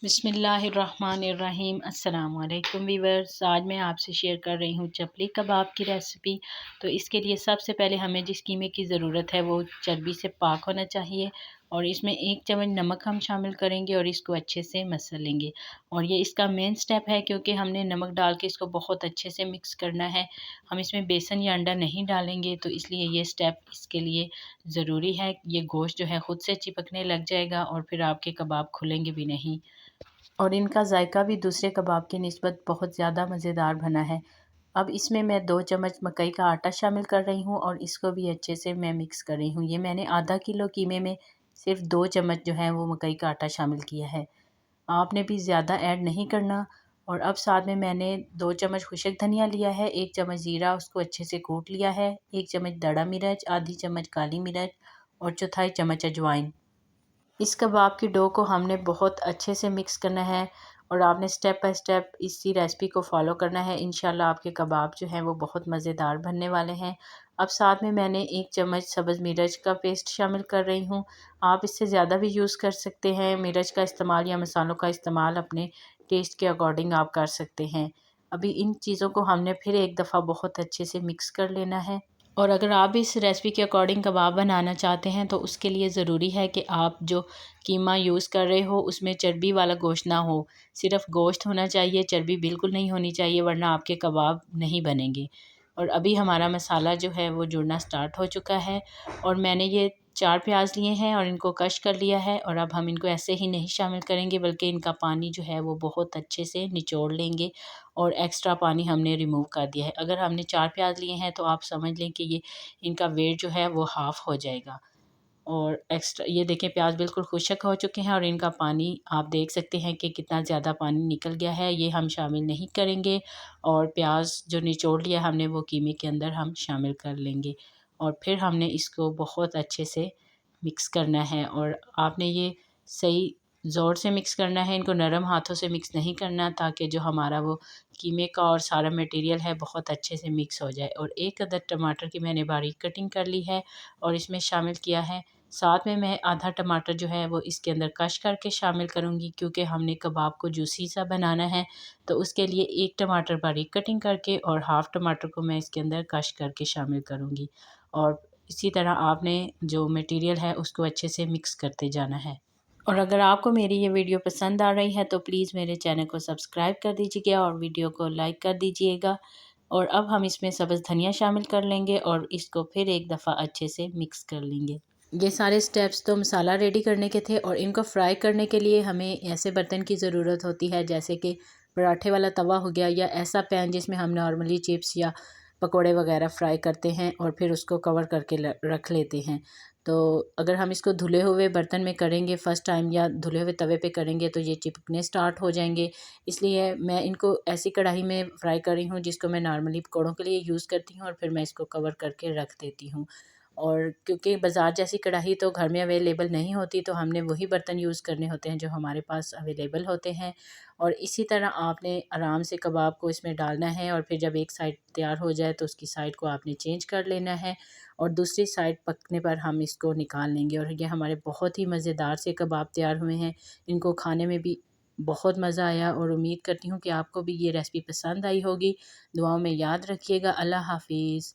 बिस्मिल्लाहिर्रहमानिर्रहीम। अस्सलाम वालेकुम वीवर्स। आज मैं आपसे शेयर कर रही हूँ चपली कबाब की रेसिपी। तो इसके लिए सबसे पहले हमें जिस कीमे की ज़रूरत है वो चर्बी से पाक होना चाहिए। और इसमें 1 चम्मच नमक हम शामिल करेंगे और इसको अच्छे से मसल लेंगे। और ये इसका मेन स्टेप है क्योंकि हमने नमक डाल के इसको बहुत अच्छे से मिक्स करना है। हम इसमें बेसन या अंडा नहीं डालेंगे, तो इसलिए ये स्टेप इसके लिए ज़रूरी है। ये गोश्त जो है ख़ुद से चिपकने लग जाएगा और फिर आपके कबाब खुलेंगे भी नहीं। और इनका जायका भी दूसरे कबाब की निस्बत बहुत ज़्यादा मज़ेदार बना है। अब इसमें मैं 2 चम्मच मकई का आटा शामिल कर रही हूँ और इसको भी अच्छे से मैं मिक्स कर रही हूँ। ये मैंने आधा किलो कीमे में सिर्फ 2 चम्मच जो है वो मकई का आटा शामिल किया है। आपने भी ज़्यादा ऐड नहीं करना। और अब साथ में मैंने 2 चम्मच खुशक धनिया लिया है, 1 चम्मच ज़ीरा उसको अच्छे से कूट लिया है, 1 चम्मच दड़ा मिर्च, आधी चम्मच काली मिर्च और चौथाई चम्मच अजवाइन। इस कबाब की डो को हमने बहुत अच्छे से मिक्स करना है और आपने स्टेप बाय स्टेप इसी रेसिपी को फॉलो करना है। इंशाल्लाह आपके कबाब जो हैं वो बहुत मज़ेदार बनने वाले हैं। अब साथ में मैंने 1 चम्मच सब्ज़ मिर्च का पेस्ट शामिल कर रही हूँ। आप इससे ज़्यादा भी यूज़ कर सकते हैं। मिर्च का इस्तेमाल या मसालों का इस्तेमाल अपने टेस्ट के अकॉर्डिंग आप कर सकते हैं। अभी इन चीज़ों को हमने फिर एक दफ़ा बहुत अच्छे से मिक्स कर लेना है। और अगर आप भी इस रेसिपी के अकॉर्डिंग कबाब बनाना चाहते हैं तो उसके लिए ज़रूरी है कि आप जो कीमा यूज़ कर रहे हो उसमें चर्बी वाला गोश्त ना हो। सिर्फ़ गोश्त होना चाहिए, चर्बी बिल्कुल नहीं होनी चाहिए, वरना आपके कबाब नहीं बनेंगे। और अभी हमारा मसाला जो है वो जुड़ना स्टार्ट हो चुका है। और मैंने ये 4 प्याज़ लिए हैं और इनको कश कर लिया है। और अब हम इनको ऐसे ही नहीं शामिल करेंगे, बल्कि इनका पानी जो है वो बहुत अच्छे से निचोड़ लेंगे और एक्स्ट्रा पानी हमने रिमूव कर दिया है। अगर हमने 4 प्याज़ लिए हैं तो आप समझ लें कि ये इनका वेट जो है वो हाफ़ हो जाएगा। और एक्स्ट्रा ये देखें, प्याज बिल्कुल खुश्क हो चुके हैं और इनका पानी आप देख सकते हैं कि कितना ज़्यादा पानी निकल गया है। ये हम शामिल नहीं करेंगे और प्याज जो निचोड़ लिया हमने वो कीमे के अंदर हम शामिल कर लेंगे। और फिर हमने इसको बहुत अच्छे से मिक्स करना है। और आपने ये सही ज़ोर से मिक्स करना है, इनको नरम हाथों से मिक्स नहीं करना, ताकि जो हमारा वो कीमे का और सारा मटेरियल है बहुत अच्छे से मिक्स हो जाए। और 1 अदद टमाटर की मैंने बारीक कटिंग कर ली है और इसमें शामिल किया है। साथ में मैं आधा टमाटर जो है वो इसके अंदर कश करके शामिल करूँगी, क्योंकि हमने कबाब को जूसी सा बनाना है। तो उसके लिए 1 टमाटर बारीक कटिंग करके और हाफ़ टमाटर को मैं इसके अंदर कश करके शामिल करूँगी। और इसी तरह आपने जो मटेरियल है उसको अच्छे से मिक्स करते जाना है। और अगर आपको मेरी ये वीडियो पसंद आ रही है तो प्लीज़ मेरे चैनल को सब्सक्राइब कर दीजिएगा और वीडियो को लाइक कर दीजिएगा। और अब हम इसमें सब्ज़ धनिया शामिल कर लेंगे और इसको फिर एक दफ़ा अच्छे से मिक्स कर लेंगे। ये सारे स्टेप्स तो मसाला रेडी करने के थे। और इनको फ्राई करने के लिए हमें ऐसे बर्तन की ज़रूरत होती है, जैसे कि पराठे वाला तवा हो गया, या ऐसा पैन जिसमें हम नॉर्मली चिप्स या पकोड़े वगैरह फ्राई करते हैं और फिर उसको कवर करके रख लेते हैं। तो अगर हम इसको धुले हुए बर्तन में करेंगे फ़र्स्ट टाइम, या धुले हुए तवे पे करेंगे, तो ये चिपकने स्टार्ट हो जाएंगे। इसलिए मैं इनको ऐसी कढ़ाई में फ्राई कर रही हूँ जिसको मैं नॉर्मली पकौड़ों के लिए यूज़ करती हूँ, और फिर मैं इसको कवर करके रख देती हूँ। और क्योंकि बाज़ार जैसी कढ़ाई तो घर में अवेलेबल नहीं होती, तो हमने वही बर्तन यूज़ करने होते हैं जो हमारे पास अवेलेबल होते हैं। और इसी तरह आपने आराम से कबाब को इसमें डालना है, और फिर जब एक साइड तैयार हो जाए तो उसकी साइड को आपने चेंज कर लेना है और दूसरी साइड पकने पर हम इसको निकाल लेंगे। और ये हमारे बहुत ही मज़ेदार से कबाब तैयार हुए हैं। इनको खाने में भी बहुत मज़ा आया और उम्मीद करती हूँ कि आपको भी ये रेसिपी पसंद आई होगी। दुआओं में याद रखिएगा। अल्लाह हाफ़िज़।